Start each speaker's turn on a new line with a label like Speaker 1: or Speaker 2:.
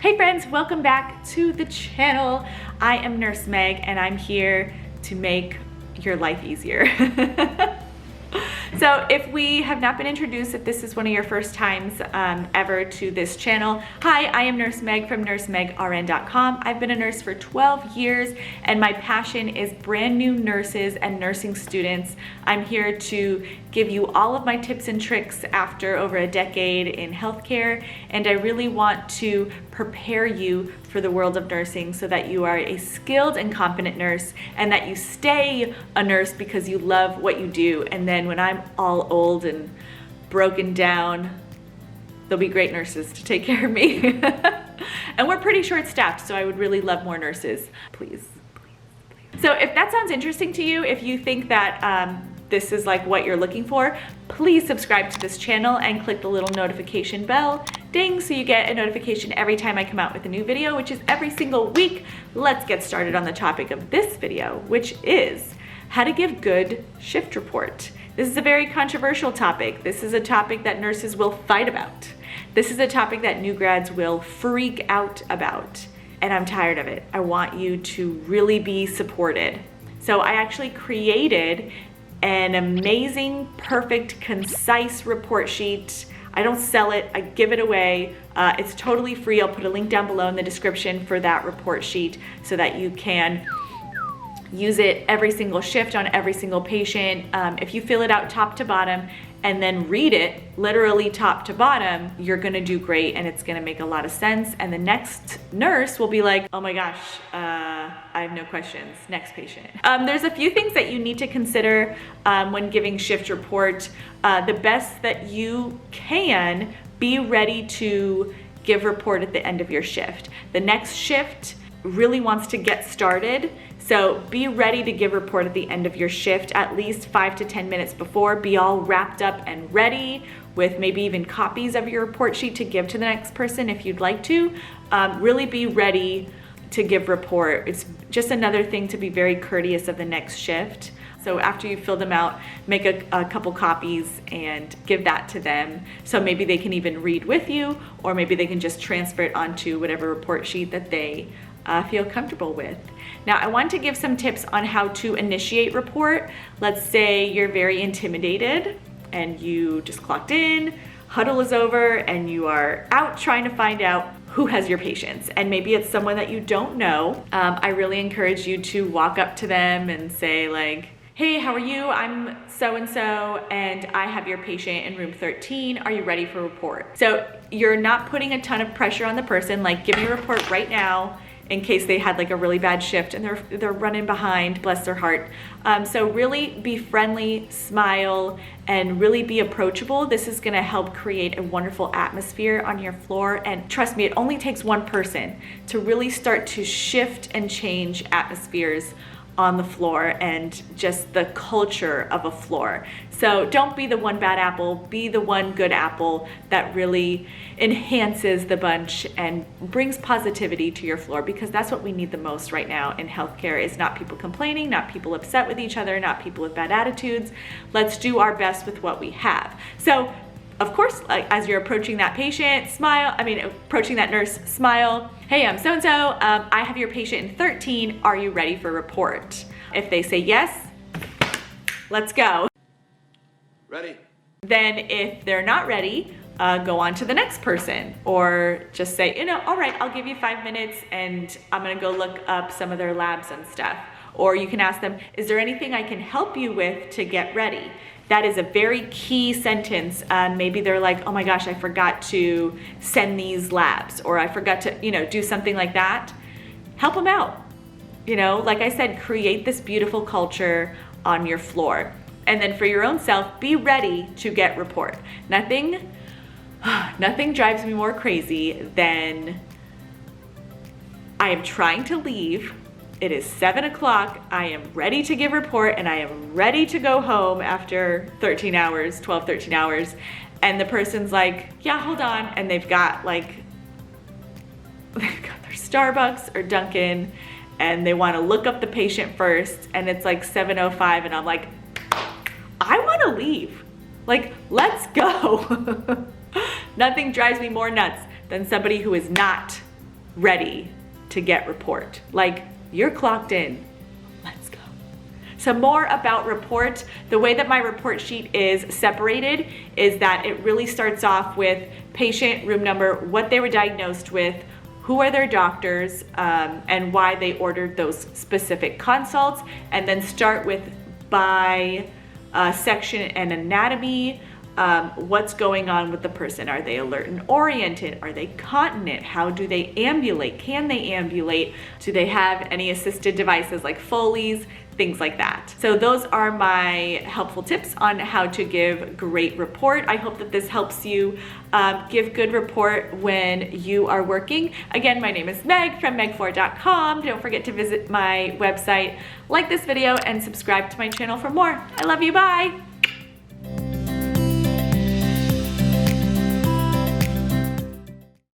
Speaker 1: Hey friends, welcome back to the channel. I am Nurse Meg and I'm here to make your life easier. So if we have not been introduced, if this is one of your first times ever to this channel, hi, I am Nurse Meg from nursemegrn.com. I've been a nurse for 12 years and my passion is brand new nurses and nursing students. I'm here to give you all of my tips and tricks after over a decade in healthcare, and I really want to prepare you for the world of nursing so that you are a skilled and competent nurse and that you stay a nurse because you love what you do. And then when I'm all old and broken down, there'll be great nurses to take care of me. And we're pretty short-staffed, so I would really love more nurses. Please. So if that sounds interesting to you, if you think that this is like what you're looking for, please subscribe to this channel and click the little notification bell, ding, so you get a notification every time I come out with a new video, which is every single week. Let's get started on the topic of this video, which is how to give good shift report. This is a very controversial topic. This is a topic that nurses will fight about. This is a topic that new grads will freak out about, and I'm tired of it. I want you to really be supported. So I actually created an amazing, perfect, concise report sheet. I don't sell it, I give it away. It's totally free. I'll put a link down below in the description for that report sheet so that you can use it every single shift on every single patient. If you fill it out top to bottom and then read it literally top to bottom, you're gonna do great and it's gonna make a lot of sense. And the next nurse will be like, oh my gosh, I have no questions, next patient. There's a few things that you need to consider when giving shift report. The best that you can, be ready to give report at the end of your shift. The next shift really wants to get started. So be ready to give report at the end of your shift, at least 5 to 10 minutes before. Be all wrapped up and ready with maybe even copies of your report sheet to give to the next person if you'd like to. Really be ready to give report. It's just another thing to be very courteous of the next shift. So after you fill them out, make a couple copies and give that to them. So maybe they can even read with you, or maybe they can just transfer it onto whatever report sheet that they feel comfortable with. Now, I want to give some tips on how to initiate report. Let's say you're very intimidated and you just clocked in, huddle is over, and you are out trying to find out who has your patients. And maybe it's someone that you don't know. I really encourage you to walk up to them and say like, hey, how are you? I'm so-and-so, and I have your patient in room 13. Are you ready for report? So you're not putting a ton of pressure on the person, like give me a report right now, in case they had like a really bad shift and they're running behind, bless their heart. So really be friendly, smile, and really be approachable. This is gonna help create a wonderful atmosphere on your floor. And trust me, it only takes one person to really start to shift and change atmospheres on the floor and just the culture of a floor. So don't be the one bad apple, be the one good apple that really enhances the bunch and brings positivity to your floor, because that's what we need the most right now in healthcare, is not people complaining, not people upset with each other, not people with bad attitudes. Let's do our best with what we have. So of course, like as you're approaching that patient, approaching that nurse, smile. Hey, I'm so-and-so, I have your patient in 13, are you ready for report? If they say yes, let's go.
Speaker 2: Ready.
Speaker 1: Then if they're not ready, go on to the next person, or just say, all right, I'll give you 5 minutes and I'm gonna go look up some of their labs and stuff. Or you can ask them, is there anything I can help you with to get ready? That is a very key sentence. Maybe they're like, oh my gosh, I forgot to send these labs, or I forgot to, do something like that. Help them out. Like I said, create this beautiful culture on your floor. And then for your own self, be ready to get report. Nothing drives me more crazy than I am trying to leave. It is 7 o'clock, I am ready to give report, and I am ready to go home after 13 hours, 12, 13 hours. And the person's like, yeah, hold on. And they've got their Starbucks or Dunkin', and they wanna look up the patient first, and it's like 7:05, and I'm like, I wanna leave. Like, let's go. Nothing drives me more nuts than somebody who is not ready to get report. Like, you're clocked in, let's go. So more about report, the way that my report sheet is separated is that it really starts off with patient, room number, what they were diagnosed with, who are their doctors, and why they ordered those specific consults, and then start with by section and anatomy, what's going on with the person. Are they alert and oriented? Are they continent? How do they ambulate? Can they ambulate? Do they have any assisted devices like Foley's? Things like that. So those are my helpful tips on how to give great report. I hope that this helps you give good report when you are working. Again, my name is Meg from meg4.com. Don't forget to visit my website, like this video, and subscribe to my channel for more. I love you, bye.